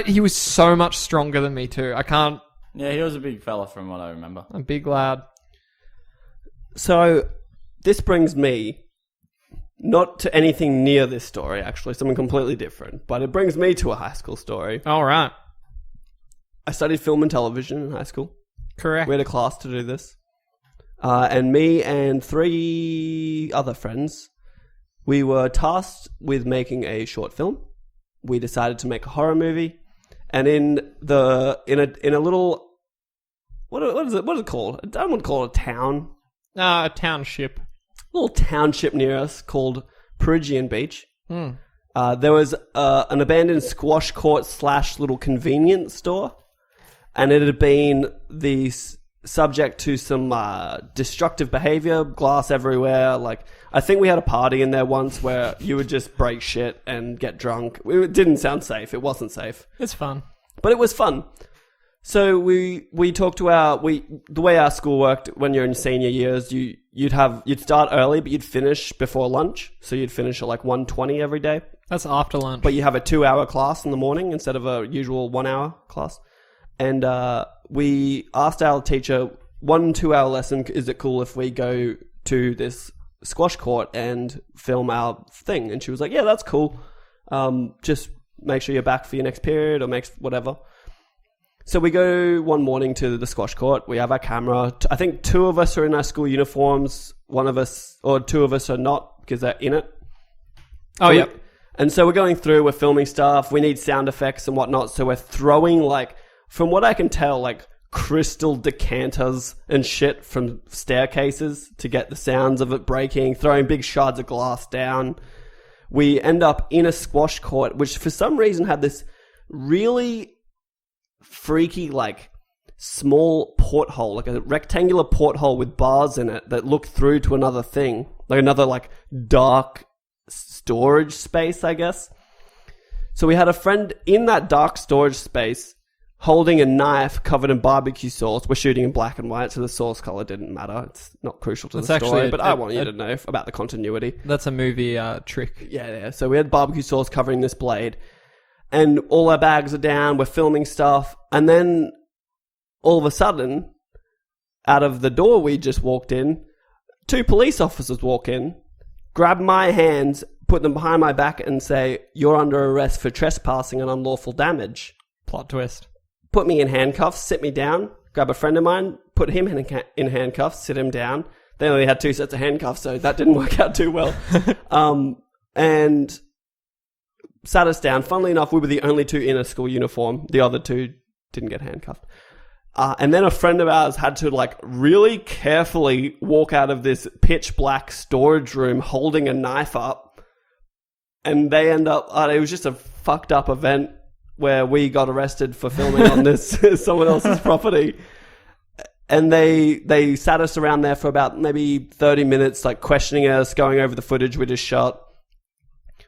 He was so much stronger than me too. Yeah, he was a big fella from what I remember. A big lad. So this brings me not to anything near this story, actually, something completely different, but it brings me to a high school story. All right. I studied film and television in high school. Correct. We had a class to do this. And me and 3 other friends, we were tasked with making a short film. We decided to make a horror movie. And in a little, what is it called? I don't want to call it a town. A township. A little township near us called Perugian Beach. There was an abandoned squash court / little convenience store. And it had been the subject to some destructive behavior, glass everywhere. Like, I think we had a party in there once where you would just break shit and get drunk. It didn't sound safe. It wasn't safe. It's fun. But it was fun. So we talked to the way our school worked when you're in senior years, you'd start early, but you'd finish before lunch. So you'd finish at like 1:20 every day. That's after lunch. But you have a 2-hour class in the morning instead of a usual 1-hour class. And we asked our teacher, 1-2 hour lesson, is it cool if we go to this squash court and film our thing? And she was like, yeah, that's cool. Just make sure you're back for your next period or whatever. So we go one morning to the squash court. We have our camera. I think 2 of us are in our school uniforms. 2 of us are not because they're in it. Oh, yeah. And so we're going through, we're filming stuff. We need sound effects and whatnot. So we're throwing, like, from what I can tell, like crystal decanters and shit from staircases to get the sounds of it breaking, throwing big shards of glass down. We end up in a squash court, which for some reason had this really freaky, like, small porthole, like a rectangular porthole with bars in it that looked through to another thing, like another, like, dark storage space, I guess. So we had a friend in that dark storage space holding a knife covered in barbecue sauce. We're shooting in black and white, so the sauce color didn't matter. It's not crucial to the story, but I want you to know about the continuity. That's a movie trick. Yeah. So we had barbecue sauce covering this blade, and all our bags are down. We're filming stuff, and then all of a sudden, out of the door we just walked in, 2 police officers walk in, grab my hands, put them behind my back, and say, "You're under arrest for trespassing and unlawful damage." Plot twist. Put me in handcuffs, sit me down, grab a friend of mine, put him in handcuffs, sit him down. They only had 2 sets of handcuffs, so that didn't work out too well. And sat us down. Funnily enough, we were the only 2 in a school uniform. The other 2 didn't get handcuffed. And then a friend of ours had to, like, really carefully walk out of this pitch black storage room holding a knife up. And they end up, it was just a fucked up event where we got arrested for filming on this someone else's property. And they sat us around there for about maybe 30 minutes, like questioning us, going over the footage we just shot,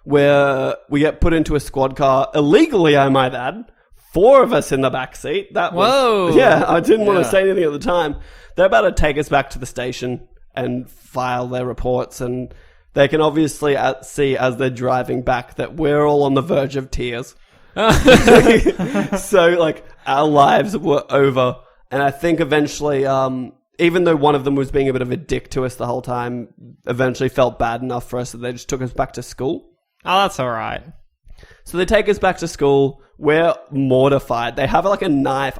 where we get put into a squad car, illegally, I might add, 4 of us in the back seat. Whoa. Yeah, I didn't want to say anything at the time. They're about to take us back to the station and file their reports, and they can obviously see as they're driving back that we're all on the verge of tears. So, like, our lives were over. And I think eventually, even though one of them was being a bit of a dick to us the whole time, eventually felt bad enough for us that they just took us back to school. Oh, that's all right. So they take us back to school. We're mortified. They have, like, a knife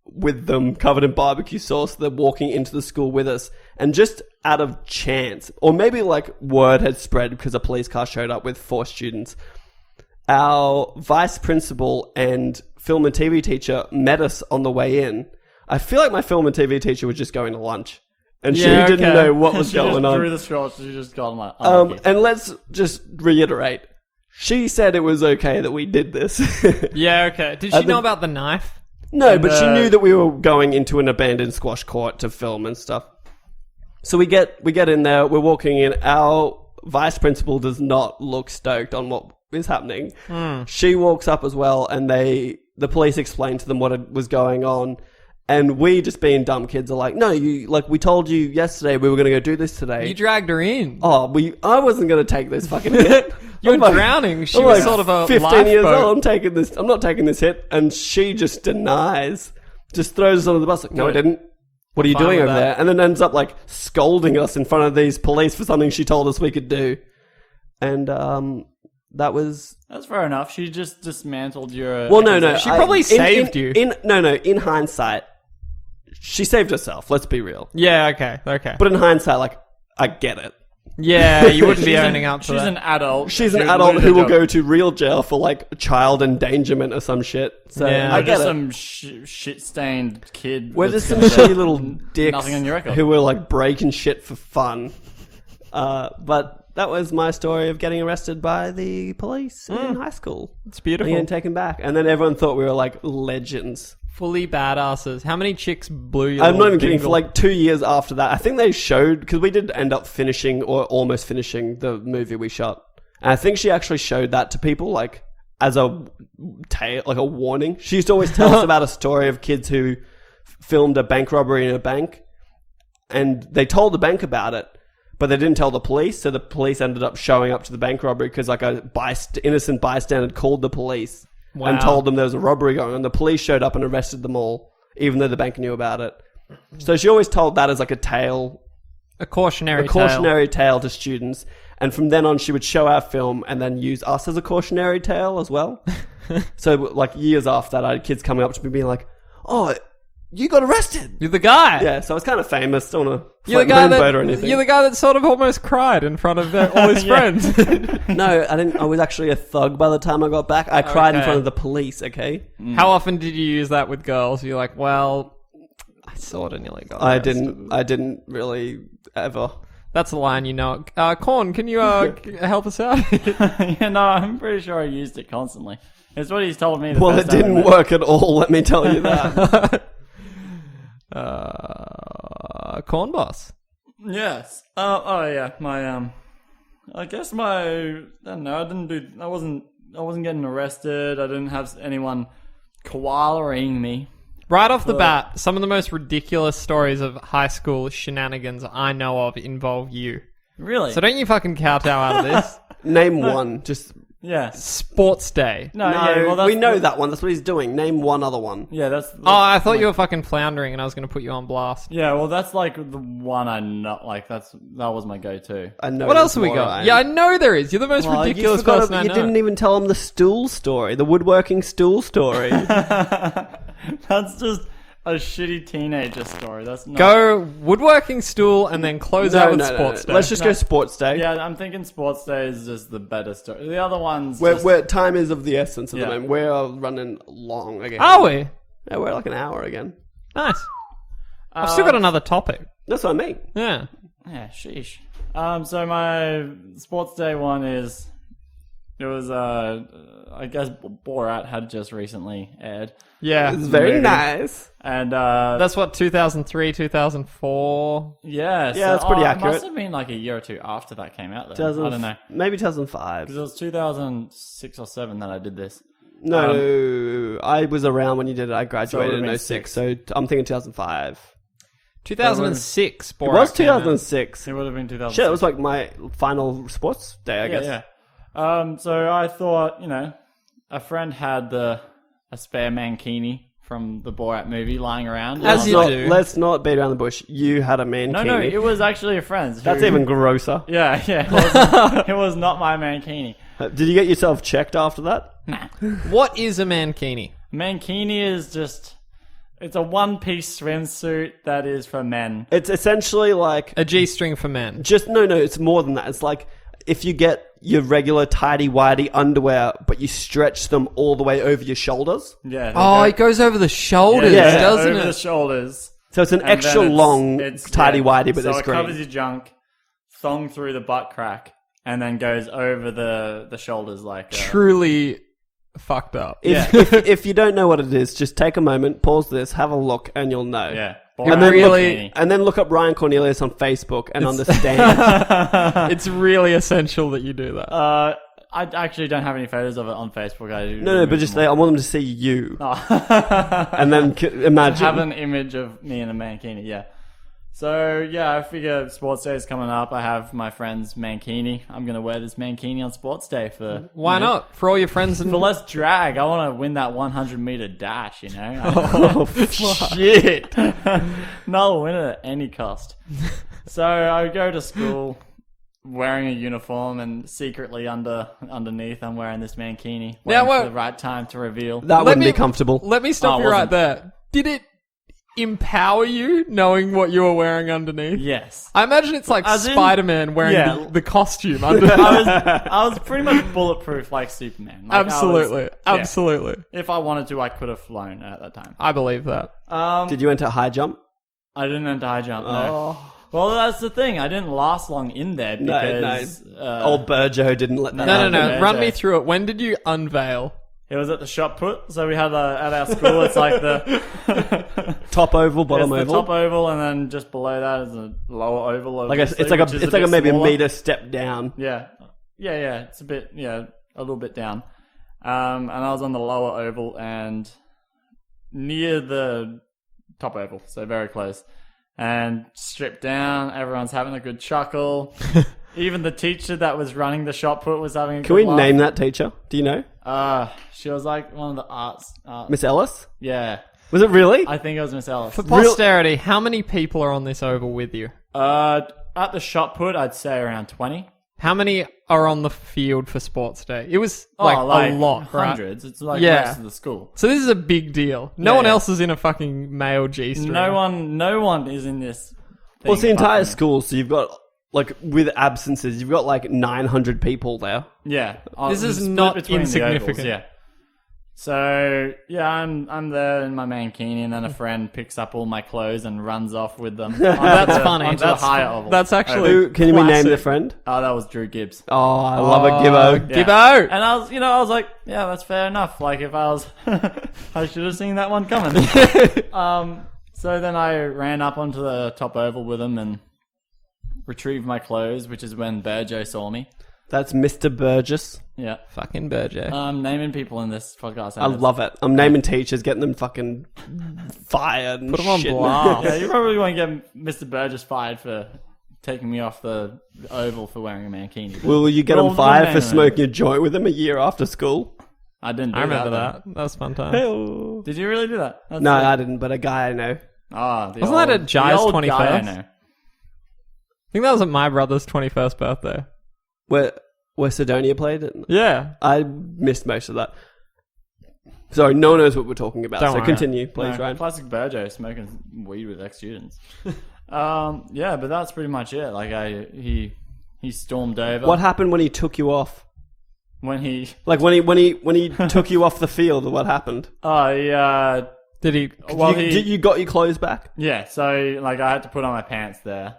with them covered in barbecue sauce. They're walking into the school with us. And just out of chance, or maybe, like, word had spread because a police car showed up with 4 students, our vice principal and film and TV teacher met us on the way in. I feel like my film and TV teacher was just going to lunch, and she didn't know what was going on. Through the straws, she just got like, and let's just reiterate, she said it was okay that we did this. Yeah, okay. Did she know about the knife? No, but she knew that we were going into an abandoned squash court to film and stuff. So we get in there, we're walking in. Our vice principal does not look stoked on what is happening. She walks up as well, and the police explain to them what was going on. And we, just being dumb kids, are like, no, we told you yesterday we were going to go do this today. You dragged her in. I wasn't going to take this fucking hit. You were I'm like- drowning. She I'm was like sort of a 15 years lifeboat. old. I'm not taking this hit. And she just denies, just throws us under the bus. Like, no, I didn't. What are you Fine doing with over that. there? And then ends up like scolding us in front of these police for something she told us we could do. And that was. That's fair enough. She just dismantled your. Well, no. She probably saved you. In hindsight, she saved herself. Let's be real. Yeah, okay. But in hindsight, like, I get it. Yeah, you wouldn't be owning up to She's that. an adult. She's an She adult lose who her will job. go to real jail for like child endangerment or some shit. So Yeah. I We're get just it. some shit-stained kid. We're that's just some gonna shitty get little dicks Nothing on your record. who were like breaking shit for fun. But that was my story of getting arrested by the police in high school. It's And beautiful. getting taken back. And then everyone thought we were like legends. Fully badasses. How many chicks blew you? I'm not even kidding. For like 2 years after that, I think they showed, because we did end up finishing or almost finishing the movie we shot. And I think she actually showed that to people like as a tale, like a warning. She used to always tell us about a story of kids who filmed a bank robbery in a bank, and they told the bank about it, but they didn't tell the police. So the police ended up showing up to the bank robbery because like a innocent bystander had called the police. Wow. And told them there was a robbery going on. The police showed up and arrested them all, even though the bank knew about it. So she always told that as like a tale, a cautionary tale to students. And from then on, she would show our film and then use us as a cautionary tale as well. So like years after that, I had kids coming up to me being like, "Oh, you got arrested." You're the guy. Yeah, so I was kind of famous. Don't want to You're float moonboat or anything. You're the guy that sort of almost cried in front of all his friends. No, I didn't. I was actually a thug by the time I got back. I cried in Okay. front of the police, okay? How often did you use that with girls? You're like, well, I sort of nearly got I arrested. didn't really ever. That's the line, you know. Corn, can you help us out? Yeah, no, I'm pretty sure I used it constantly. It's what he's told me. Well, it didn't work at all, let me tell you that. Corn boss. Yes. Oh yeah. My I guess I don't know. I wasn't getting arrested. I didn't have anyone koalaing me. Right off the bat, some of the most ridiculous stories of high school shenanigans I know of involve you. Really? So don't you fucking kowtow out of this. Name one. Just yeah. Sports day. No. no. Yeah. Well, that's we know that one. That's what he's doing. Name one other one. Yeah. That's. Oh, I thought you were fucking floundering and I was going to put you on blast. Yeah. Well, that's like the one I not like. That was my go-to. I know. What else have there's we more, got? Ryan. Yeah, I know there is. You're the most Well, ridiculous you forgot person I you know. didn't even tell him the stool story, the woodworking stool story. That's just a shitty teenager story. That's not. Go woodworking stool and then close out with sports day. Let's just go sports day. Yeah, I'm thinking sports day is just the better story. The other ones. Where time is of the essence at Yeah. the moment. We're running long again. Are we? Yeah, we're like an hour again. Nice. I've still got another topic. That's what I mean. Yeah. Yeah, sheesh. So my sports day one is, it was I guess Borat had just recently aired, Yeah. It's very movie. nice. and That's what, 2003, 2004? yeah, that's pretty It accurate. must have been like a year or two after that came out. Though. I don't know, Maybe 2005. because it was 2006 or 7 that I did this. No, I was around when you did it. I graduated would've in been 06, so I'm thinking 2005. 2006, Borat It was came out. 2006. It would have been 2006. Shit, it was like my final sports day, I guess. Yeah. So I thought, a friend had a spare mankini from the Borat movie lying around. As you do. Let's not beat around the bush. You had a mankini. No, it was actually a friend's. That's who- even grosser. Yeah. It was not my mankini. Did you get yourself checked after that? What is a mankini? Mankini is just... It's a one-piece swimsuit that is for men. It's essentially like A G-string for men. no, it's more than that. It's like if you get your regular tidy-whitey underwear, but you stretch them all the way over your shoulders. Yeah. Oh, it goes over the shoulders, Yeah, doesn't over it? the shoulders. So it's an And extra then long tidy-whitey, but so it's it green. covers your junk, thong through the butt crack, and then goes over the shoulders like... Truly fucked up. If you don't know what it is, just take a moment, pause this, have a look, and you'll know. Yeah. And then Borat And then look up Ryan Cornelius on Facebook and understand. It's really essential that you do that. I actually don't have any photos of it on Facebook. No, but just I want them to see you. Oh. And then imagine. Have an image of me in a mankini, yeah. So, yeah, I figure sports day is coming up. I have my friend's mankini. I'm going to wear this mankini on sports day for... Why not? For all your friends and... For less drag. I want to win that 100-meter dash, you know? Oh, shit. No, I'll win it at any cost. So, I go to school wearing a uniform and secretly underneath I'm wearing this mankini. Waiting for the right time to reveal. That wouldn't be comfortable. Let me stop you right there. Did it empower you knowing what you were wearing underneath? Yes. I imagine it's like Spider-Man wearing the costume under. I was pretty much bulletproof like Superman. Like Absolutely. If I wanted to, I could have flown at that time. I believe that. Did you enter high jump? I didn't enter high jump, no. Well, that's the thing. I didn't last long in there because... Old Burjo didn't let that No. Burjo. Run me through it. When did you unveil? It was at the shot put. So we had at our school, it's like the... top oval, bottom oval. The top oval, and then just below that is a lower oval. It's like maybe a meter step down. Yeah. It's a bit, a little bit down. And I was on the lower oval and near the top oval, so very close. And stripped down, everyone's having a good chuckle. Even the teacher that was running the shot put was having a Can good we laugh. name that teacher? Do you know? She was like one of the arts. Miss Ellis? Yeah. Was it really? I think it was Miss Ellis. For posterity, how many people are on this oval with you? At the shot put, I'd say around 20. How many are on the field for sports day? It was like a lot, right? Hundreds. It's like most of the school. So this is a big deal. No one else is in a fucking male G-string. No one is in this. Well, it's the entire school, so you've got, like, with absences, you've got like 900 people there. Yeah. This is split not between the insignificant. ovals, yeah. So, yeah, I'm there in my mankini, and then a friend picks up all my clothes and runs off with them. That's funny. Onto the higher oval. That's actually Can we name classic. the friend? Oh, that was Drew Gibbs. Oh, I love it, Gibbo. Yeah. Gibbo! And I was like, yeah, that's fair enough. Like, if I was... I should have seen that one coming. So then I ran up onto the top oval with him and retrieved my clothes, which is when Burjo saw me. That's Mr. Burgess. Yeah. Fucking Burjo. I'm naming people in this podcast. I love it. I'm naming teachers, getting them fucking fired and Put them on shit. blast. Yeah, you probably won't get Mr. Burgess fired for taking me off the oval for wearing a mankini. Will you get him fired for smoking a joint with him a year after school? I didn't do I remember that. that. That was fun time. Hey-oh. Did you really do that? That's No, it. I didn't, but a guy I know. Oh, Wasn't that at Jai's the old 21st? guy I know. I think that was at my brother's 21st birthday. Where Sidonia played it? Yeah. I missed most of that. Sorry, no one knows what we're talking about, Don't so worry. continue, please, No, Ryan. classic Burjo smoking weed with ex-students. Yeah, but that's pretty much it. Like he stormed over. What happened when he took you off? When he? Like when he took you off the field, what happened? Oh, yeah. Did he? Well, you got your clothes back? Yeah, so like I had to put on my pants there.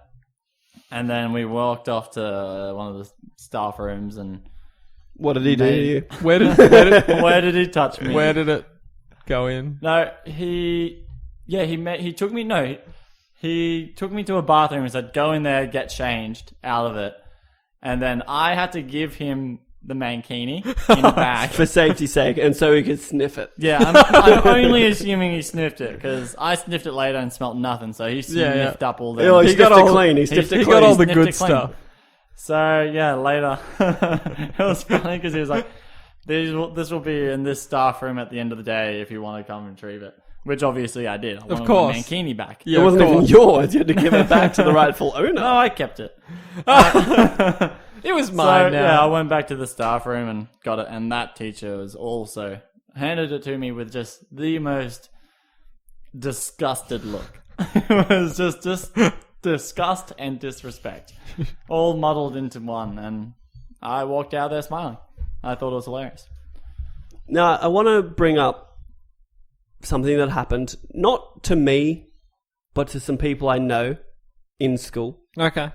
And then we walked off to one of the staff rooms and... What did he do to you? Where did Where did he touch me? where did it go in? No, he took me to a bathroom and said, go in there, get changed out of it. And then I had to give him the mankini in a bag. For safety's sake, and so he could sniff it. Yeah, I'm only assuming he sniffed it, because I sniffed it later and smelt nothing, so he sniffed up all the... Oh, he He got sniffed it all- clean. He sniffed it He clean. got all the sniffed good it clean. stuff. So, yeah, later, it was funny because he was like, this will be in this staff room at the end of the day if you want to come and retrieve it. Which obviously I did. I wanted course. my mankini back. Yeah, It wasn't of even course. yours. You had to give it back to the rightful owner. No, I kept it. It was So, mine now. yeah, I went back to the staff room and got it. And that teacher was also handed it to me with just the most disgusted look. It was just disgust and disrespect. All muddled into one. And I walked out there smiling. I thought it was hilarious. Now, I want to bring up something that happened, not to me, but to some people I know in school. Okay.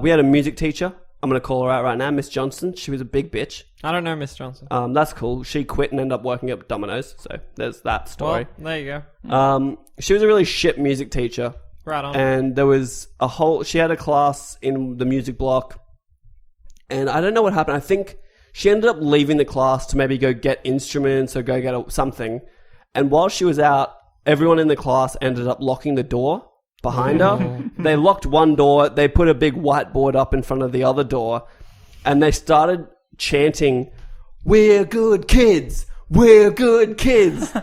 We had a music teacher. I'm going to call her out right now, Miss Johnson. She was a big bitch. I don't know Miss Johnson. That's cool. She quit and ended up working at Domino's. So there's that story. Well, there you go. She was a really shit music teacher. Right on. And there was she had a class in the music block. And I don't know what happened. I think She ended up leaving the class to maybe go get instruments or go get something. And while she was out, everyone in the class ended up locking the door behind her. They locked one door. They put a big whiteboard up in front of the other door. And they started chanting, "We're good kids. We're good kids."